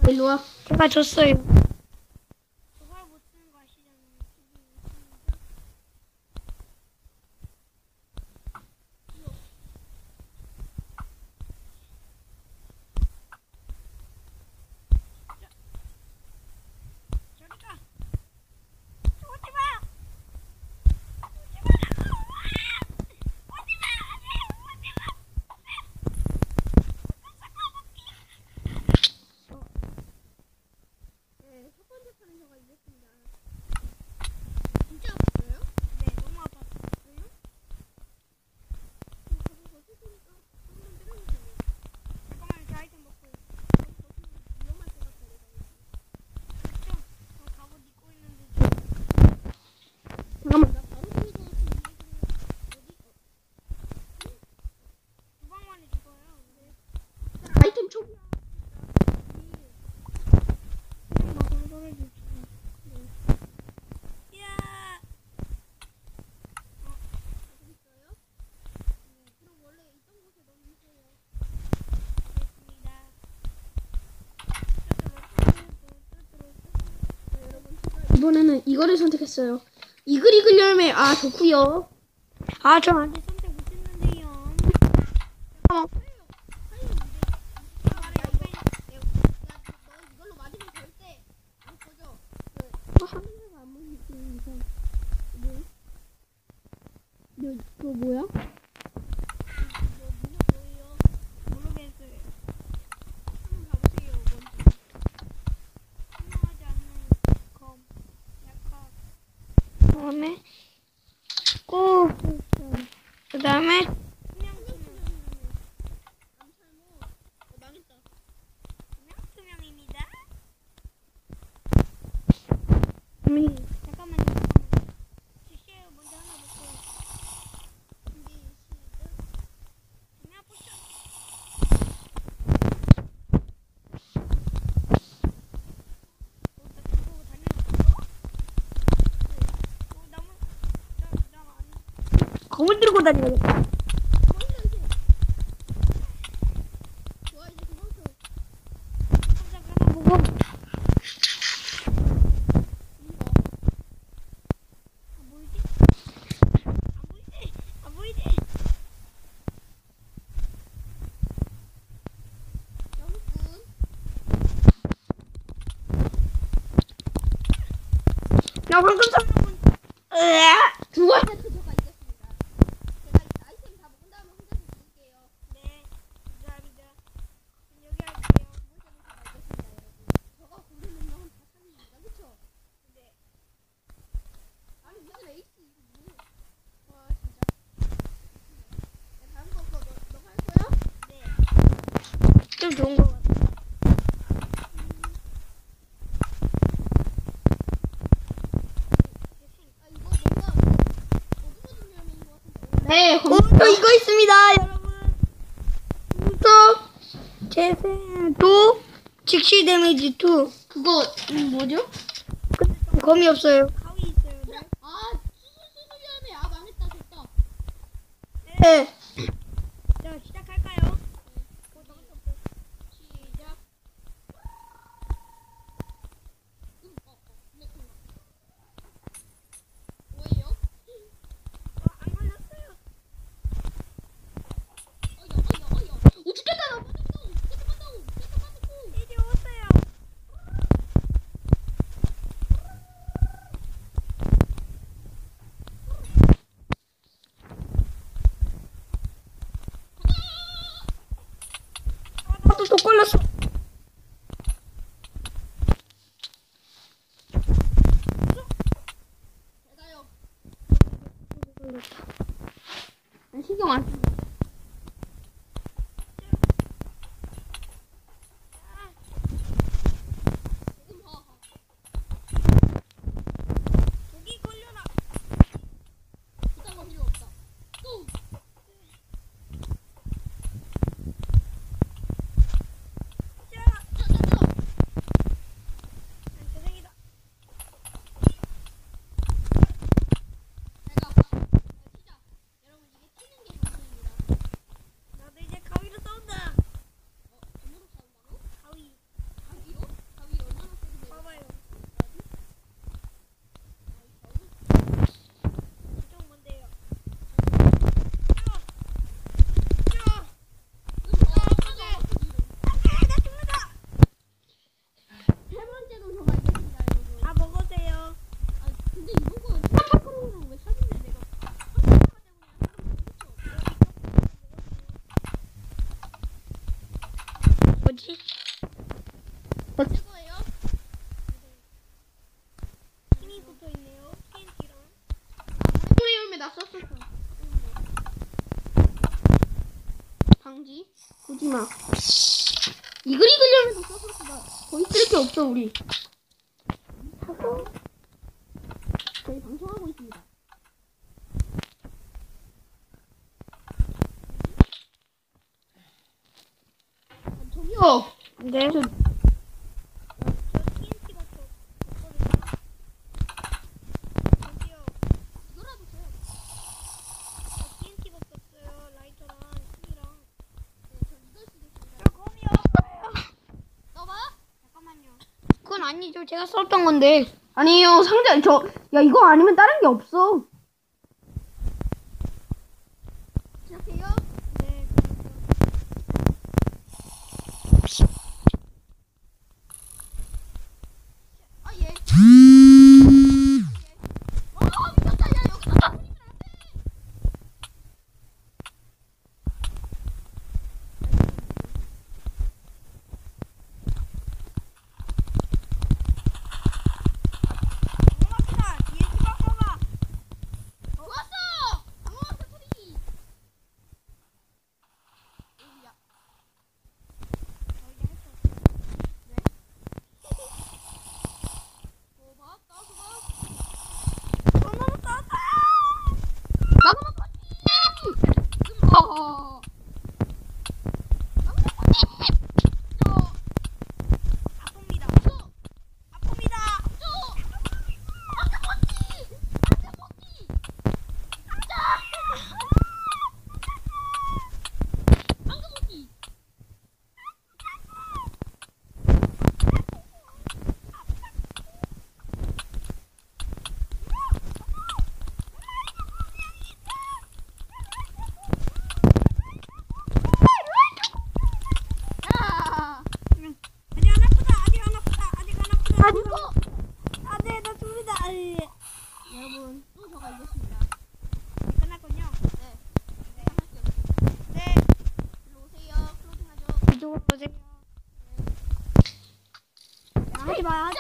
일로 와. 제가 졌어요. 저걸 못 쓰는 거 아시잖아요. 저리가. 오지 마. 네, 첫 번째 판에서 이겼습니다. 진짜 아팠어요? 네, 너무 아팠어요. 저거 버티니까 한번 때려주세요. 잠깐만, 제 아이템 먹고. 위험할 것 같아. 그렇죠? 저 갑옷 입고 있는데 좀. 잠깐만. 나 바로 보이것 같은 두 방 만에 죽어요. 네. 아이템 초기야. 야! 있어요? 그럼 원래 있던 곳에 넣으세요. 알겠습니다. 여러분 제가 이번에는 이거를 선택했어요. 이글이글 열매. 아 좋구요. 아, 저 안. 근데 선택 못했는데요. 이걸로 맞으면 절대 안 꺼져. 하늘가 안 보이는 이상. 그거 뭐야? 뭐 문은 뭐예요? 모르겠어요. 한번 가보세요. 먼저. 투명하지 않는 검. 약간 그다음에 꼭. 그다음에 투명. 암살모. 망했다. 투명입니다. 잠깐만요. 지시에요. 먼저 하나 먹고. 준비 시작. 투명 포션. 나 들고 다니는 거? 나무. 안. 검을 들고 다녀야겠다. 좋아 이제 그만큼. 혼자 하나 보고. 안 보이지? 안 보이지? 나무꾼. 나 방금 전. 으아! 두 번째 투표가 이겼습니다. 제가 아이템 다 먹은 다음에 혼자서 죽을게요. 네. 감사합니다. 그럼 여기 할게요. 두 번째 투표가 이겼습니다, 여러분. 저가 고르는 명은 다 상입니다, 그쵸? 네. 아니 무슨 에이스 이거 뭐? 와 진짜. 네, 다음 거 그거 너가 할 거야? 네. 좀 좋은 거 같아. 아 이거 뭔가 어디서 준비하는 거 같은데. 네, 저 이거 있습니다, 여러분. 우석 재생도 직시 데미지 2. 그거 뭐죠? 검이 없어요. 가위 있어요. 네. 아 수술수술하네. 아 망했다 됐다. 네. 자, 시작할까요? 시작. 뭐예요? 안 걸렸어요. 어여. 오 죽겠다 나 빠졌어. 깨끗한다고. 이제 오세요. 또 걸렸어. 제가요. 신경 안 쓰. 지금 봐. 여기 걸려라. 그딴 거 필요 없다. 또. 자, 짜자자. 재생이다. 제가 시작. 여러분 이게 튀는 게 정상입니다. 정지. 보지마. 이글 읽으려면 서브스가 더 있을 게 없어 우리. 저희 방송하고 있습니다. 저기요. 네. 저 TNT가 또 없거든요. 저기요. 이거라도 써요. 저 TNT가 없어요. 라이터랑 춤이랑. 네, 저 이걸 쓰겠습니다. 저 검이 없어요. 떠봐. 잠깐만요. 그건 아니죠. 제가 썼던 건데. 아니에요. 상자 야 이거 아니면 다른 게 없어. 시작해요. 네. 아 예. 미쳤다. 야 여기다. 고맙다. TNT 바꿔봐. 좋았어. 방어막 소리. 야. 저기 했어. 도박 따수박. 너무 떴다. 마그마 파티. 어. 마그마 파티. 아픕니다. 저. 아픕니다. 아직 안 아프다. 아직 안 아프다. 아직 안 아프다. 안돼, 나 죽는다. 여러분, 또 저가 이겼습니다. 끝났군요. 네. 할게 없습니다. 네. 일로 오세요. 클로징하죠. 이쪽으로 오세요. 하지 마. 하지